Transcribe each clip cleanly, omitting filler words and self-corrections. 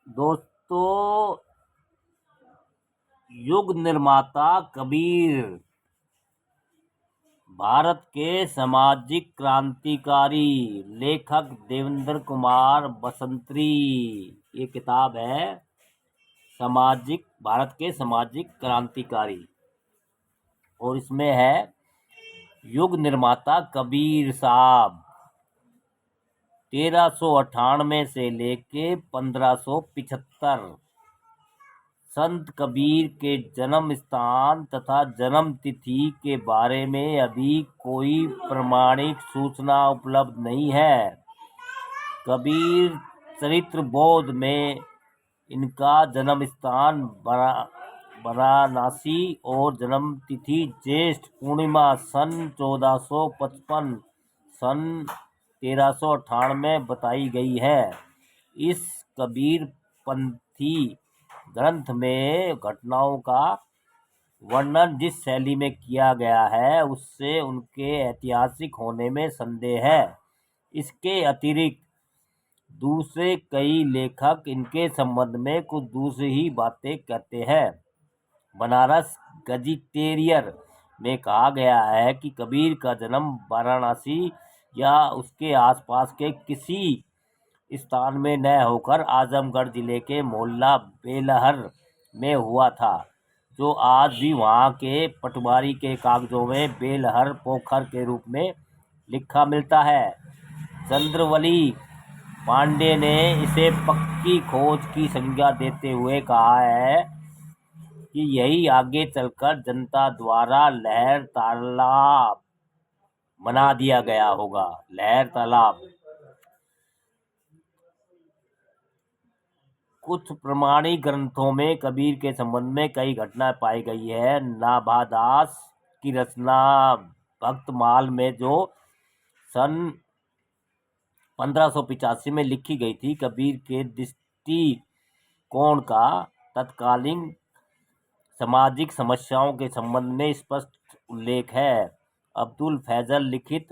दोस्तों, युग निर्माता कबीर भारत के सामाजिक क्रांतिकारी लेखक देवेंद्र कुमार बसंत्री। ये किताब है भारत के सामाजिक क्रांतिकारी, और इसमें है युग निर्माता कबीर साहब 1398 से लेके 1575। संत कबीर के जन्म स्थान तथा जन्म तिथि के बारे में अभी कोई प्रमाणिक सूचना उपलब्ध नहीं है। कबीर चरित्र बोध में इनका जन्म स्थान वाराणसी और जन्म तिथि ज्येष्ठ पूर्णिमा सन 1455 सन 1398 बताई गई है। इस कबीर पंथी ग्रंथ में घटनाओं का वर्णन जिस शैली में किया गया है उससे उनके ऐतिहासिक होने में संदेह है। इसके अतिरिक्त दूसरे कई लेखक इनके संबंध में कुछ दूसरी ही बातें कहते हैं। बनारस गजिटेरियर में कहा गया है कि कबीर का जन्म वाराणसी या उसके आसपास के किसी स्थान में न होकर आजमगढ़ जिले के मोहल्ला बेलहर में हुआ था, जो आज भी वहां के पटवारी के कागजों में बेलहर पोखर के रूप में लिखा मिलता है। चंद्रवली पांडे ने इसे पक्की खोज की संज्ञा देते हुए कहा है कि यही आगे चलकर जनता द्वारा लहर तालाब बना दिया गया होगा। लहर तालाब। कुछ प्रमाणिक ग्रंथों में कबीर के संबंध में कई घटनाएं पाई गई है। नाभादास की रचना भक्तमाल में जो सन 1585 में लिखी गई थी, कबीर के दृष्टिकोण का तत्कालीन सामाजिक समस्याओं के संबंध में स्पष्ट उल्लेख है। अब्दुल फैजल लिखित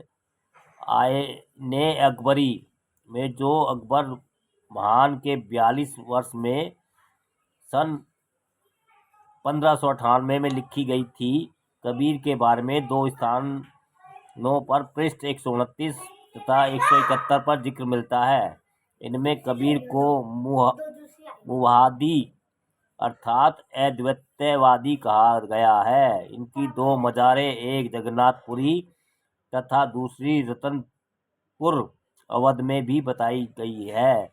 आयने अकबरी में जो अकबर महान के 42 वर्ष में सन 1598 में लिखी गई थी, कबीर के बारे में 2 स्थानों पर पृष्ठ 129 तथा 171 पर जिक्र मिलता है। इनमें कबीर को मुवहादी अर्थात अद्वैतवादी कहा गया है। इनकी 2 मज़ारें, एक जगन्नाथपुरी तथा दूसरी रतनपुर अवध में भी बताई गई है।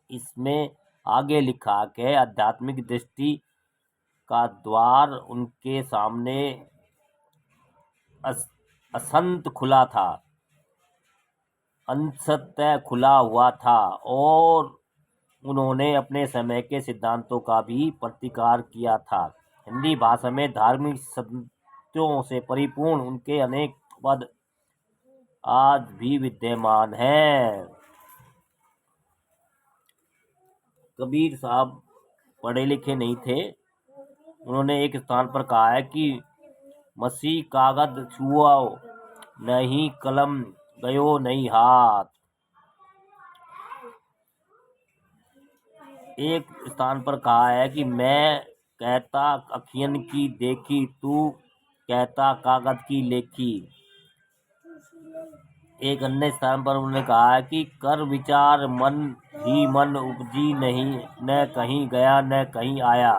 इसमें आगे लिखा कि आध्यात्मिक दृष्टि का द्वार उनके सामने असंत खुला था, अंशतः खुला हुआ था, और उन्होंने अपने समय के सिद्धांतों का भी प्रतिकार किया था। हिंदी भाषा में धार्मिक सत्यों से परिपूर्ण उनके अनेक पद आज भी विद्यमान हैं। कबीर साहब पढ़े लिखे नहीं थे। उन्होंने एक स्थान पर कहा है कि मसीह कागज छुआ नहीं, कलम गयो नहीं हाथ। एक स्थान पर कहा है कि मैं कहता अखियन की देखी, तू कहता कागज की लेखी। एक अन्य स्थान पर उन्होंने कहा है कि कर विचार मन ही मन उपजी नहीं, न कहीं गया न कहीं आया।